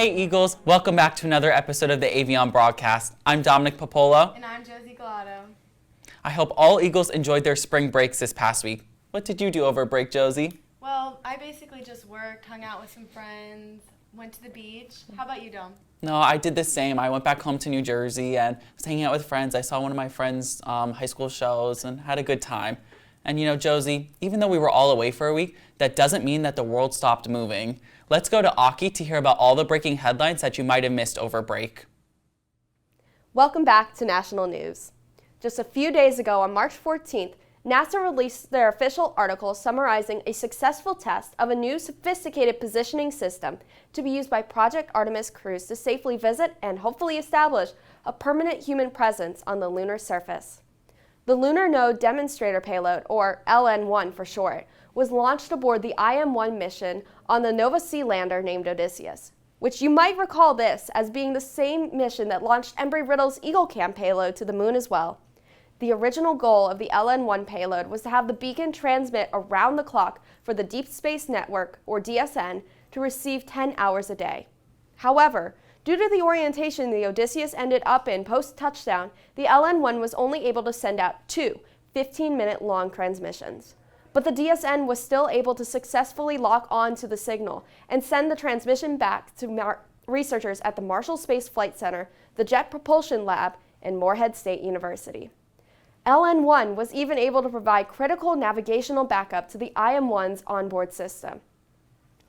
Hey Eagles, welcome back to another episode of the Avion broadcast. I'm Dominic Popolo. And I'm Josie Galato. I hope all Eagles enjoyed their spring breaks this past week. What did you do over break, Josie? Well, I basically just worked, hung out with some friends, went to the beach. How about you, Dom? No, I did the same. I went back home to New Jersey and was hanging out with friends. I saw one of my friends' high school shows and had a good time. And you know, Josie, even though we were all away for a week, that doesn't mean that the world stopped moving. Let's go to Aki to hear about all the breaking headlines that you might have missed over break. Welcome back to National News. Just a few days ago, on March 14th, NASA released their official article summarizing a successful test of a new sophisticated positioning system to be used by Project Artemis crews to safely visit and hopefully establish a permanent human presence on the lunar surface. The Lunar Node Demonstrator Payload, or LN-1 for short, was launched aboard the IM-1 mission on the Nova Sea lander named Odysseus, which you might recall this as being the same mission that launched Embry-Riddle's EagleCam payload to the moon as well. The original goal of the LN-1 payload was to have the beacon transmit around the clock for the Deep Space Network, or DSN, to receive 10 hours a day. However, due to the orientation the Odysseus ended up in post-touchdown, the LN-1 was only able to send out two 15-minute long transmissions. But the DSN was still able to successfully lock on to the signal and send the transmission back to researchers at the Marshall Space Flight Center, the Jet Propulsion Lab, and Morehead State University. LN-1 was even able to provide critical navigational backup to the IM-1's onboard system.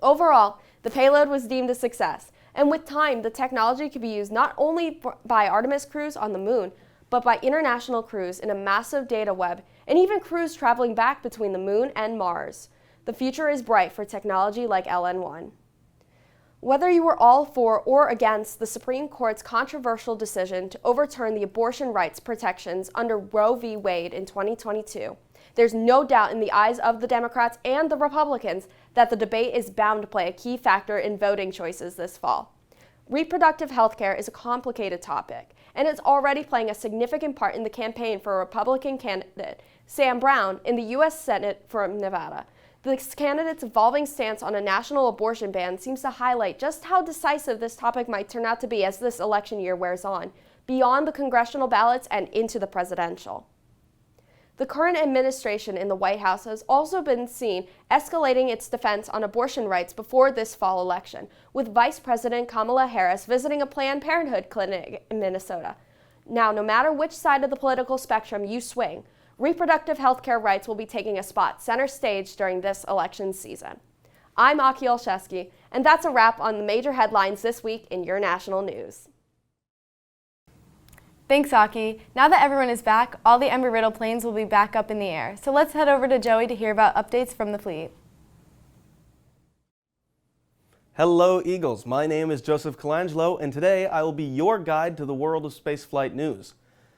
Overall, the payload was deemed a success, and with time, the technology could be used not only by Artemis crews on the moon, but by international crews in a massive data web, and even crews traveling back between the moon and Mars. The future is bright for technology like LN-1. Whether you were all for or against the Supreme Court's controversial decision to overturn the abortion rights protections under Roe v. Wade in 2022, there's no doubt in the eyes of the Democrats and the Republicans that the debate is bound to play a key factor in voting choices this fall. Reproductive health care is a complicated topic, and it's already playing a significant part in the campaign for Republican candidate Sam Brown in the U.S. Senate from Nevada. This candidate's evolving stance on a national abortion ban seems to highlight just how decisive this topic might turn out to be as this election year wears on, beyond the congressional ballots and into the presidential. The current administration in the White House has also been seen escalating its defense on abortion rights before this fall election, with Vice President Kamala Harris visiting a Planned Parenthood clinic in Minnesota. Now, no matter which side of the political spectrum you swing, reproductive health care rights will be taking a spot center stage during this election season. I'm Aki Olszewski, and that's a wrap on the major headlines this week in your national news. Thanks, Aki. Now that everyone is back, all the Embry-Riddle planes will be back up in the air. So let's head over to Joey to hear about updates from the fleet. Hello Eagles, my name is Joseph Colangelo, and today I will be your guide to the world of spaceflight news.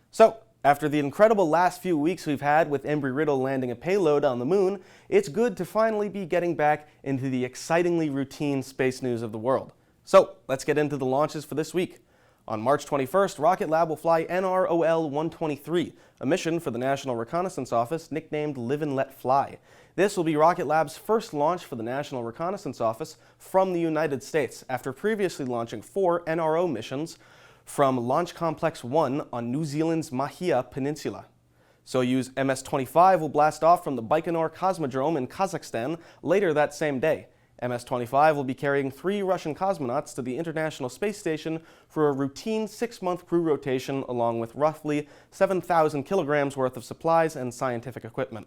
So, after the incredible last few weeks we've had with Embry-Riddle landing a payload on the moon, it's good to finally be getting back into the excitingly routine space news of the world. So, let's get into the launches for this week. On March 21st, Rocket Lab will fly NROL-123, a mission for the National Reconnaissance Office nicknamed Live and Let Fly. This will be Rocket Lab's first launch for the National Reconnaissance Office from the United States, after previously launching 4 NRO missions from Launch Complex 1 on New Zealand's Mahia Peninsula. Soyuz MS-25 will blast off from the Baikonur Cosmodrome in Kazakhstan later that same day. MS-25 will be carrying 3 Russian cosmonauts to the International Space Station for a routine 6-month crew rotation along with roughly 7,000 kilograms worth of supplies and scientific equipment.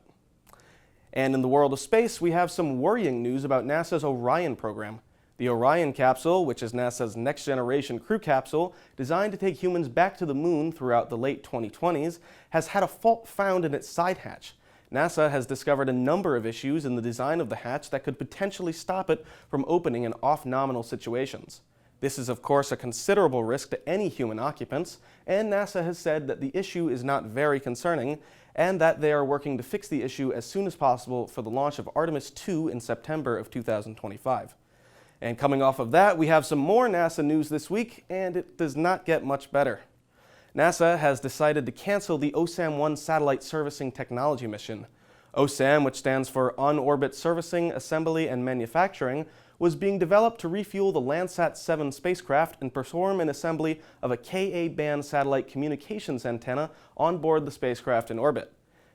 And in the world of space, we have some worrying news about NASA's Orion program. The Orion capsule, which is NASA's next-generation crew capsule designed to take humans back to the moon throughout the late 2020s, has had a fault found in its side hatch. NASA has discovered a number of issues in the design of the hatch that could potentially stop it from opening in off-nominal situations. This is, of course, a considerable risk to any human occupants, and NASA has said that the issue is not very concerning, and that they are working to fix the issue as soon as possible for the launch of Artemis II in September of 2025. And coming off of that, we have some more NASA news this week, and it does not get much better. NASA has decided to cancel the OSAM-1 satellite servicing technology mission. OSAM, which stands for On-Orbit Servicing, Assembly, and Manufacturing, was being developed to refuel the Landsat 7 spacecraft and perform an assembly of a Ka-band satellite communications antenna on board the spacecraft in orbit.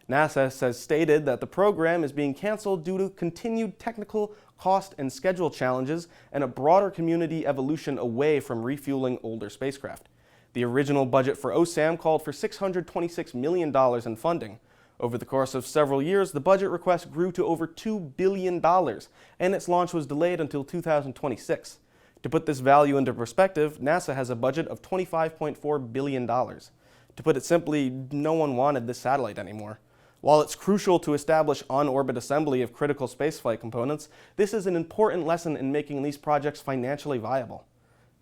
NASA has stated that the program is being canceled due to continued technical, cost, and schedule challenges and a broader community evolution away from refueling older spacecraft. The original budget for OSAM called for $626 million in funding. Over the course of several years, the budget request grew to over $2 billion, and its launch was delayed until 2026. To put this value into perspective, NASA has a budget of $25.4 billion. To put it simply, no one wanted this satellite anymore. While it's crucial to establish on-orbit assembly of critical spaceflight components, this is an important lesson in making these projects financially viable.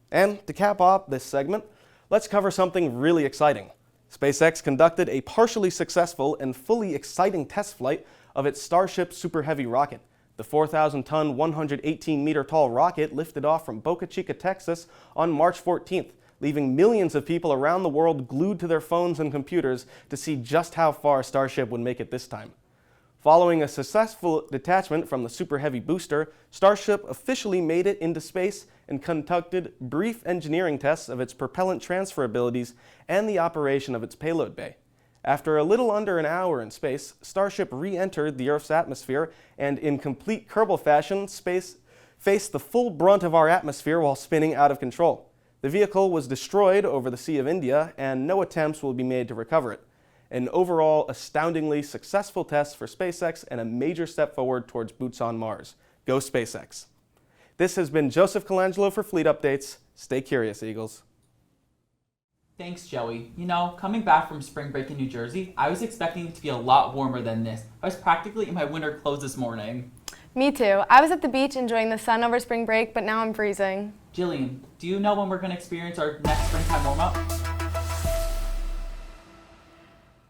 And to cap off this segment, let's cover something really exciting. SpaceX conducted a partially successful and fully exciting test flight of its Starship Super Heavy rocket. The 4,000-ton, 118-meter-tall rocket lifted off from Boca Chica, Texas on March 14th, leaving millions of people around the world glued to their phones and computers to see just how far Starship would make it this time. Following a successful detachment from the Super Heavy booster, Starship officially made it into space and conducted brief engineering tests of its propellant transfer abilities and the operation of its payload bay. After a little under an hour in space, Starship re-entered the Earth's atmosphere and, in complete Kerbal fashion, faced the full brunt of our atmosphere while spinning out of control. The vehicle was destroyed over the Sea of India, and no attempts will be made to recover it. An overall astoundingly successful test for SpaceX and a major step forward towards boots on Mars. Go SpaceX! This has been Joseph Colangelo for Fleet Updates. Stay curious, Eagles. Thanks, Joey. You know, coming back from spring break in New Jersey, I was expecting it to be a lot warmer than this. I was practically in my winter clothes this morning. Me too. I was at the beach enjoying the sun over spring break, but now I'm freezing. Jillian, do you know when we're going to experience our next springtime warm-up?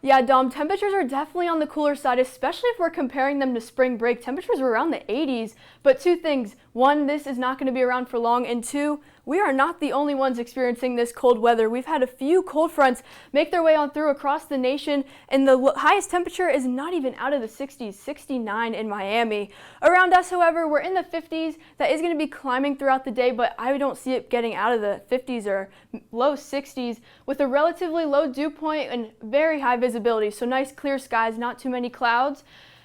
Yeah, Dom, temperatures are definitely on the cooler side, especially if we're comparing them to spring break. Temperatures were around the 80s, but two things. One, this is not going to be around for long, and two, we are not the only ones experiencing this cold weather. We've had a few cold fronts make their way on through across the nation, and the highest temperature is not even out of the 60s, 69 in Miami. Around us, however, we're in the 50s. That is going to be climbing throughout the day, but I don't see it getting out of the 50s or low 60s with a relatively low dew point and very high visibility. So nice clear skies, not too many clouds.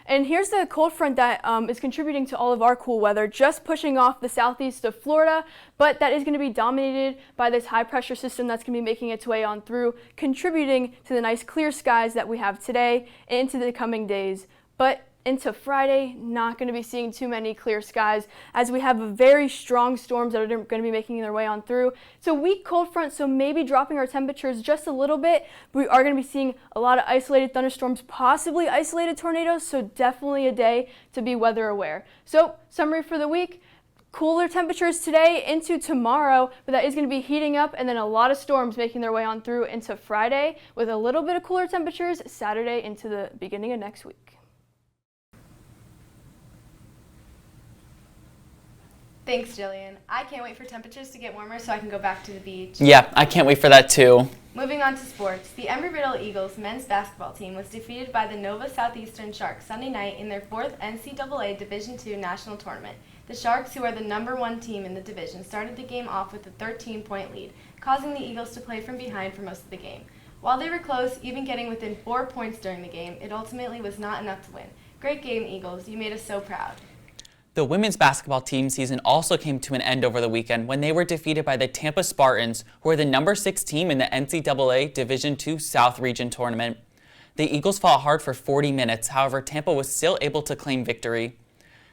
And here's the cold front that is contributing to all of our cool weather, just pushing off the southeast of Florida, but that is going to be dominated by this high pressure system that's going to be making its way on through, contributing to the nice clear skies that we have today and into the coming days. But into Friday, not going to be seeing too many clear skies as we have very strong storms that are going to be making their way on through. It's a weak cold front, so maybe dropping our temperatures just a little bit. We are going to be seeing a lot of isolated thunderstorms, possibly isolated tornadoes, so definitely a day to be weather aware. So summary for the week. Cooler temperatures today into tomorrow, but that is going to be heating up, and then a lot of storms making their way on through into Friday with a little bit of cooler temperatures Saturday into the beginning of next week. Thanks, Jillian. I can't wait for temperatures to get warmer so I can go back to the beach. Yeah, I can't wait for that too. Moving on to sports, the Embry-Riddle Eagles men's basketball team was defeated by the Nova Southeastern Sharks Sunday night in their fourth NCAA Division II national tournament. The Sharks, who are the #1 team in the division, started the game off with a 13-point lead, causing the Eagles to play from behind for most of the game. While they were close, even getting within 4 points during the game, it ultimately was not enough to win. Great game, Eagles. You made us so proud. The women's basketball team season also came to an end over the weekend when they were defeated by the Tampa Spartans, who are the #6 team in the NCAA Division II South Region tournament. The Eagles fought hard for 40 minutes, however, Tampa was still able to claim victory.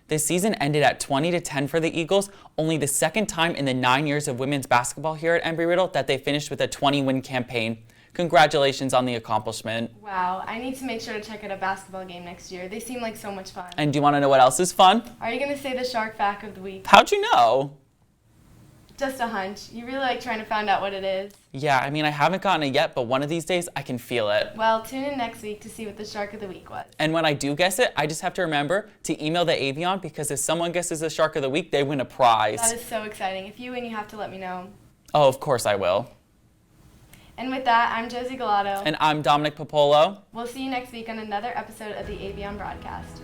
This season ended at 20-10 for the Eagles, only the second time in the 9 years of women's basketball here at Embry-Riddle that they finished with a 20-win campaign. Congratulations on the accomplishment. Wow, I need to make sure to check out a basketball game next year. They seem like so much fun. And do you want to know what else is fun? Are you going to say the Shark fact of the week? How'd you know? Just a hunch. You really like trying to find out what it is. Yeah, I mean, I haven't gotten it yet, but one of these days I can feel it. Well, tune in next week to see what the Shark of the Week was. And when I do guess it, I just have to remember to email the Avion, because if someone guesses the Shark of the Week, they win a prize. That is so exciting. If you win, you have to let me know. Oh, of course I will. And with that, I'm Josie Galato. And I'm Dominic Popolo. We'll see you next week on another episode of the Avion broadcast.